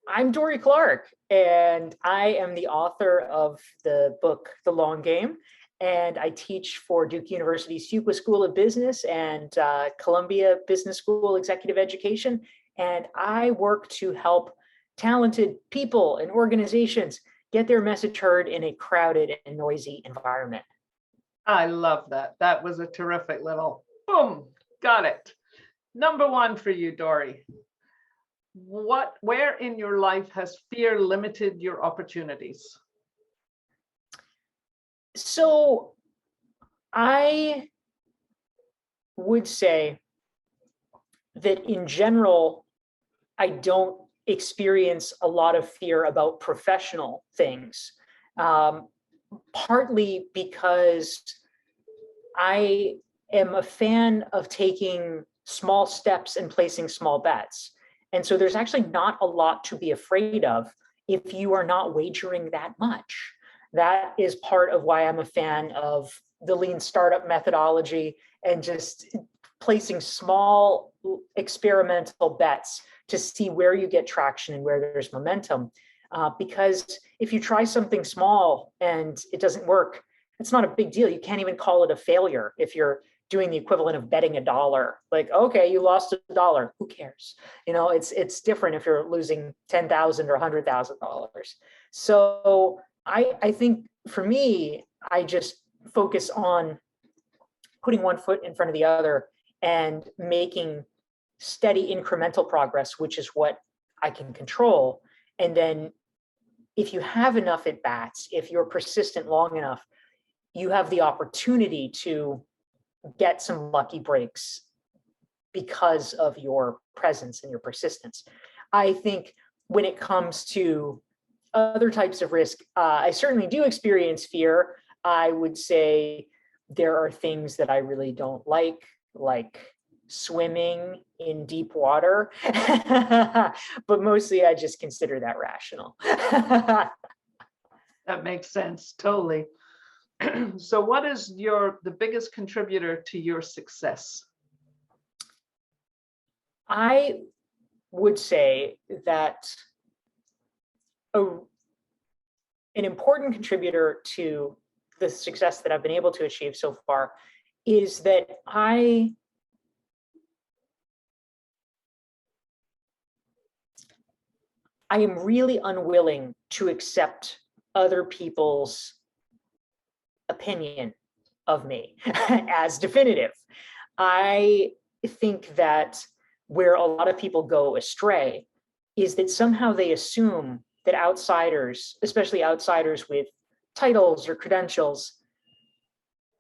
I'm Dorie Clark, and I am the author of the book, The Long Game, and I teach for Duke University's Fuqua School of Business and Columbia Business School Executive Education. And I work to help talented people and organizations get their message heard in a crowded and noisy environment. I love that. That was a terrific little boom. Got it. Number one for you, Dorie. Where in your life has fear limited your opportunities? So I would say that in general, I don't experience a lot of fear about professional things, partly because I am a fan of taking small steps and placing small bets. And so there's actually not a lot to be afraid of if you are not wagering that much. That is part of why I'm a fan of the lean startup methodology and just placing small experimental bets to see where you get traction and where there's momentum. Because if you try something small and it doesn't work, it's not a big deal. You can't even call it a failure if you're doing the equivalent of betting $1. Like, okay, you lost $1. Who cares? You know, it's different if you're losing $10,000 or $100,000. So I think for me, I just focus on putting one foot in front of the other and making steady incremental progress, which is what I can control. And then if you have enough at bats, if you're persistent long enough, you have the opportunity to get some lucky breaks because of your presence and your persistence. I think when it comes to other types of risk, I certainly do experience fear. I would say there are things that I really don't like swimming in deep water, but mostly I just consider that rational. That makes sense, totally. So what is the biggest contributor to your success? I would say that an important contributor to the success that I've been able to achieve so far is that I am really unwilling to accept other people's opinion of me as definitive. I think that where a lot of people go astray is that somehow they assume that outsiders, especially outsiders with titles or credentials,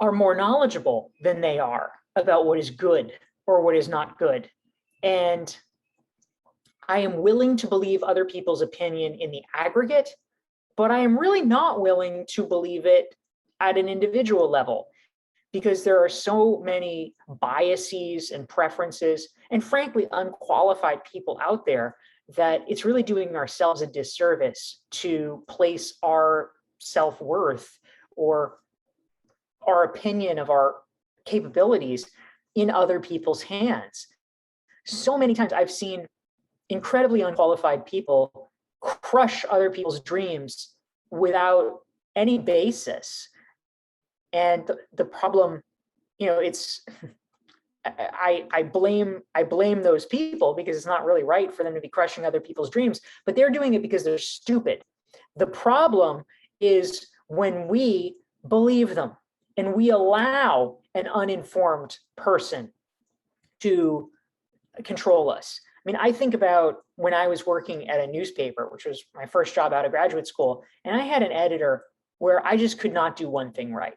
are more knowledgeable than they are about what is good or what is not good. And I am willing to believe other people's opinion in the aggregate, but I am really not willing to believe it at an individual level, because there are so many biases and preferences and frankly unqualified people out there that it's really doing ourselves a disservice to place our self-worth or our opinion of our capabilities in other people's hands. So many times I've seen incredibly unqualified people crush other people's dreams without any basis. And the problem, it's I blame those people because it's not really right for them to be crushing other people's dreams, but they're doing it because they're stupid. The problem is when we believe them and we allow an uninformed person to control us. I mean, I think about when I was working at a newspaper, which was my first job out of graduate school, and I had an editor where I just could not do one thing right.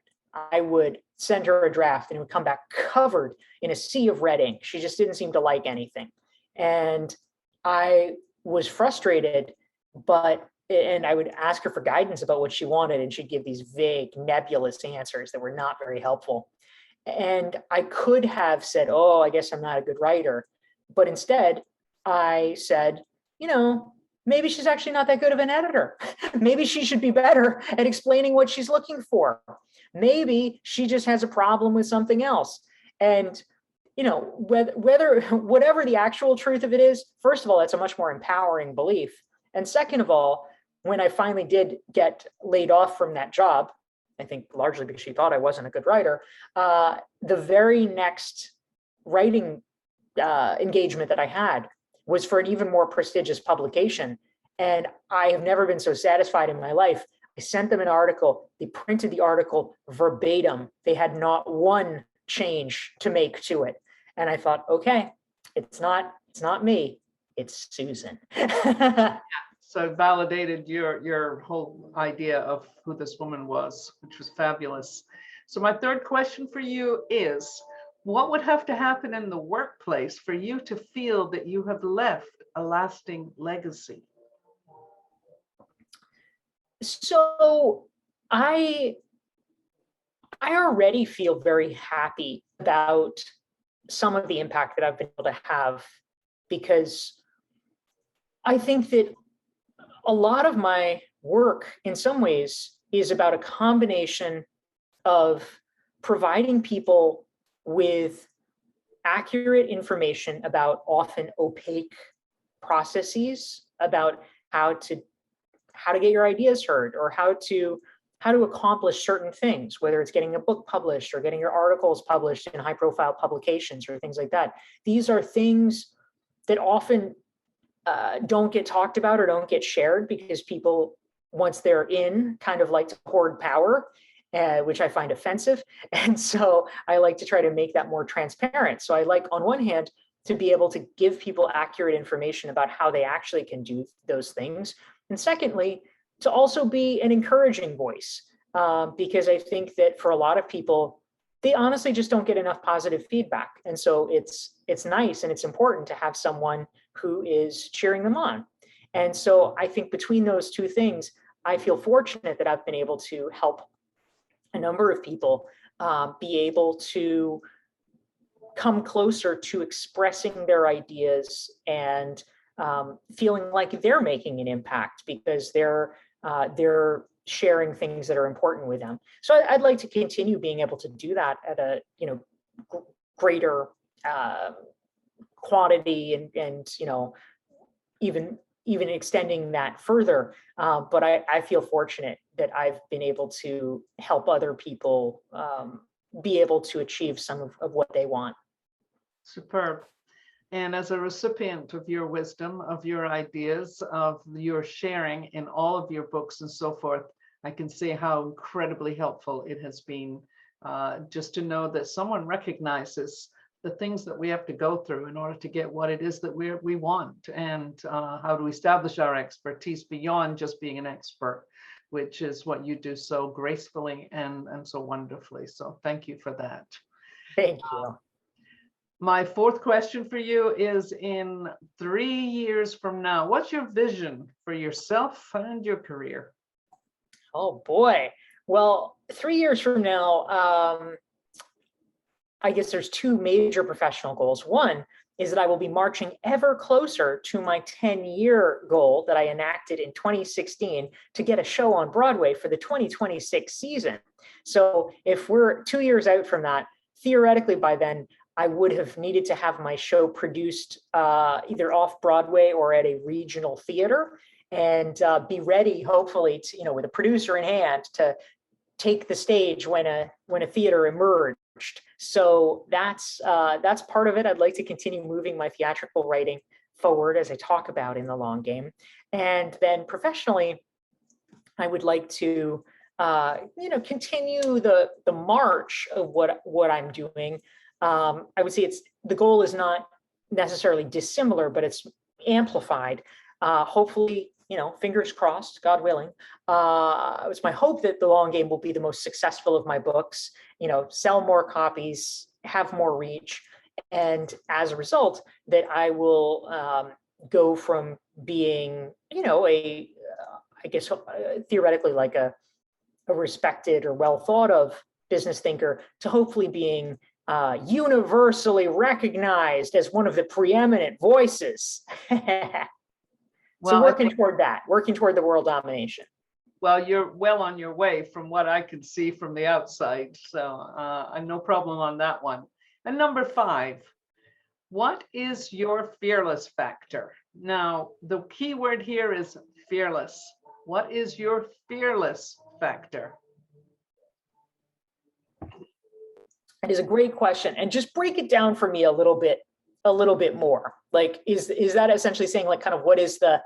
I would send her a draft and it would come back covered in a sea of red ink. She just didn't seem to like anything. And I was frustrated, and I would ask her for guidance about what she wanted, and she'd give these vague, nebulous answers that were not very helpful. And I could have said, oh, I guess I'm not a good writer. But instead, I said, maybe she's actually not that good of an editor. Maybe she should be better at explaining what she's looking for. Maybe she just has a problem with something else. And, whatever the actual truth of it is, first of all, that's a much more empowering belief. And second of all, when I finally did get laid off from that job, I think largely because she thought I wasn't a good writer, the very next writing engagement that I had was for an even more prestigious publication. And I have never been so satisfied in my life. I sent them an article. They printed the article verbatim. They had not one change to make to it. And I thought, okay, it's not me, it's Susan. So it validated your whole idea of who this woman was, which was fabulous. So my third question for you is, what would have to happen in the workplace for you to feel that you have left a lasting legacy? So I already feel very happy about some of the impact that I've been able to have, because I think that a lot of my work in some ways is about a combination of providing people with accurate information about often opaque processes, about how to get your ideas heard, or how to accomplish certain things, whether it's getting a book published or getting your articles published in high profile publications or things like that. These are things that often don't get talked about or don't get shared, because people, once they're in, kind of like to hoard power, which I find offensive. And so I like to try to make that more transparent. So I like, on one hand, to be able to give people accurate information about how they actually can do those things. And secondly, to also be an encouraging voice, because I think that for a lot of people, they honestly just don't get enough positive feedback. And so it's nice and it's important to have someone who is cheering them on. And so I think between those two things, I feel fortunate that I've been able to help a number of people be able to come closer to expressing their ideas and feeling like they're making an impact because they're sharing things that are important with them. So I'd like to continue being able to do that at a greater quantity and even extending that further. But I feel fortunate that I've been able to help other people be able to achieve some of what they want. Superb. And as a recipient of your wisdom, of your ideas, of your sharing in all of your books and so forth, I can see how incredibly helpful it has been just to know that someone recognizes the things that we have to go through in order to get what it is that we want, and how to establish our expertise beyond just being an expert, which is what you do so gracefully and so wonderfully. So thank you for that. Thank you. My fourth question for you is, in 3 years from now, what's your vision for yourself and your career? Oh boy. Well, 3 years from now, I guess there's two major professional goals. One is that I will be marching ever closer to my 10-year goal that I enacted in 2016 to get a show on Broadway for the 2026 season. So if we're 2 years out from that, theoretically by then, I would have needed to have my show produced either off Broadway or at a regional theater, and be ready, hopefully, to, with a producer in hand, to take the stage when a theater emerged. So that's part of it. I'd like to continue moving my theatrical writing forward, as I talk about in The Long Game. And then professionally, I would like to continue the march of what I'm doing. I would say the goal is not necessarily dissimilar, but it's amplified. Hopefully, fingers crossed, God willing. It's my hope that The Long Game will be the most successful of my books, sell more copies, have more reach. And as a result, that I will go from being, I guess, theoretically like a respected or well thought of business thinker, to hopefully being universally recognized as one of the preeminent voices. Well, so working toward the world domination. Well, you're well on your way from what I could see from the outside. So no problem on that one. And number 5, What is your fearless factor? Now, the key word here is fearless. What is your fearless factor? It is a great question. And just break it down for me a little bit more. Like, is that essentially saying, like, kind of what is the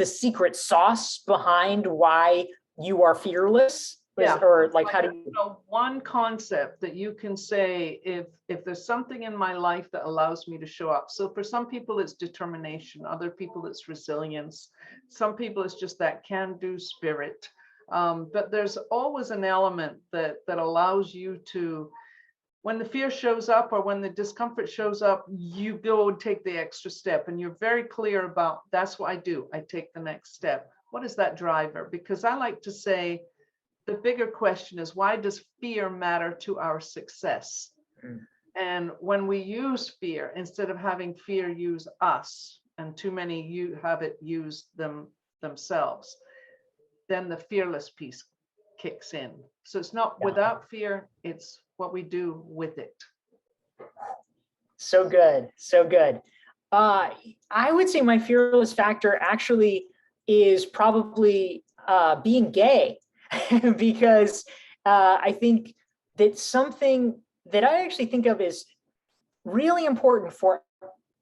secret sauce behind why you are fearless? Yeah. Or like, how do you? One concept that you can say, if there's something in my life that allows me to show up. So for some people it's determination, other people it's resilience, some people it's just that can-do spirit. But there's always an element that allows you to, when the fear shows up or when the discomfort shows up, you go and take the extra step, and you're very clear about, that's what I do. I take the next step. What is that driver? Because I like to say, the bigger question is, why does fear matter to our success? And when we use fear, instead of having fear use us, and too many you have it use themselves, then the fearless piece kicks in. So it's not without fear, it's what we do with it. So good, so good. I would say my fearless factor actually is probably being gay. Because I think that something that I actually think of is really important for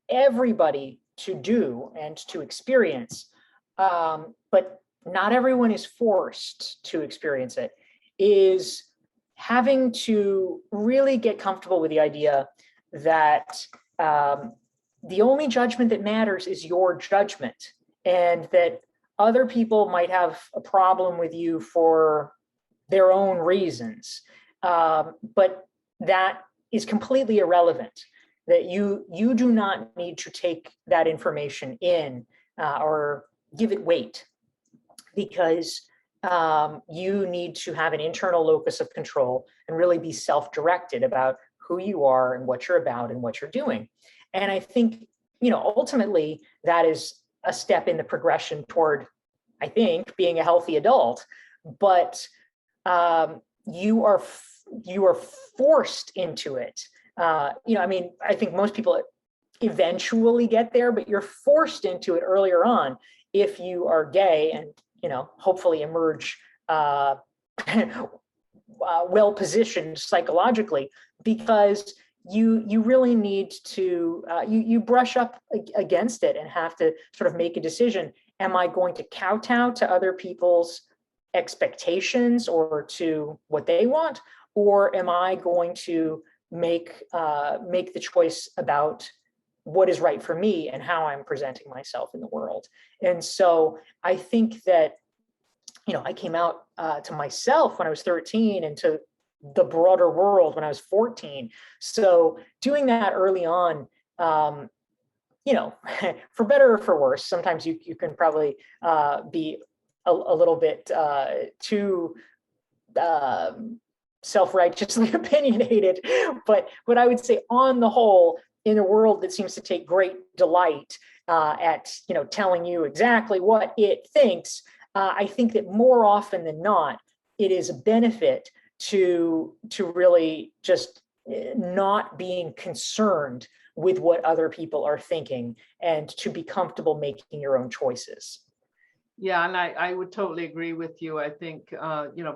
everybody to do and to experience, but not everyone is forced to experience it, is having to really get comfortable with the idea that the only judgment that matters is your judgment, and that other people might have a problem with you for their own reasons, but that is completely irrelevant. That you do not need to take that information in or give it weight, because you need to have an internal locus of control and really be self-directed about who you are and what you're about and what you're doing. And I think, ultimately that is a step in the progression toward, I think, being a healthy adult. But you are forced into it. I think most people eventually get there, but you're forced into it earlier on if you are gay, and hopefully emerge well positioned psychologically, because you really need to you brush up against it and have to sort of make a decision. Am I going to kowtow to other people's expectations or to what they want, or am I going to make the choice about what is right for me and how I'm presenting myself in the world? And so I think that I came out to myself when I was 13 and to the broader world when I was 14. So doing that early on, for better or for worse, sometimes you can probably be a little bit too self-righteously opinionated. But what I would say, on the whole, in a world that seems to take great delight at telling you exactly what it thinks, I think that more often than not, it is a benefit to really just not being concerned with what other people are thinking, and to be comfortable making your own choices. Yeah, and I would totally agree with you. I think,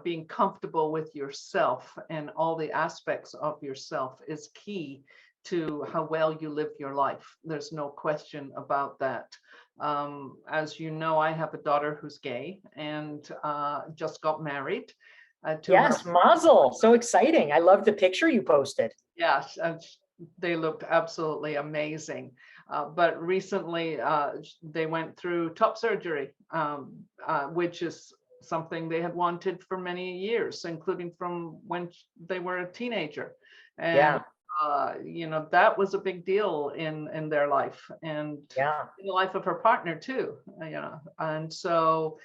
being comfortable with yourself and all the aspects of yourself is key to how well you live your life. There's no question about that. As you know, I have a daughter who's gay and just got married. Yes, Mazel. So exciting. I love the picture you posted. Yes, they looked absolutely amazing. But recently they went through top surgery, which is something they had wanted for many years, including from when they were a teenager. And that was a big deal in their life, and in the life of her partner too. And so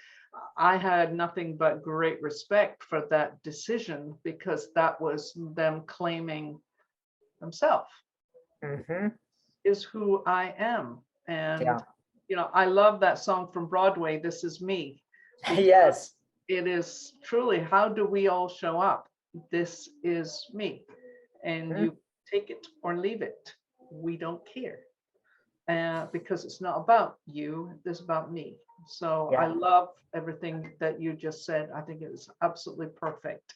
I had nothing but great respect for that decision, because that was them claiming themselves. Is who I am. And I love that song from Broadway, This Is Me. Yes, it is truly, how do we all show up? This is me, and you take it or leave it. we don't care. Because it's not about you, it's about me. So I Yeah. love everything that you just said. I think it was absolutely perfect.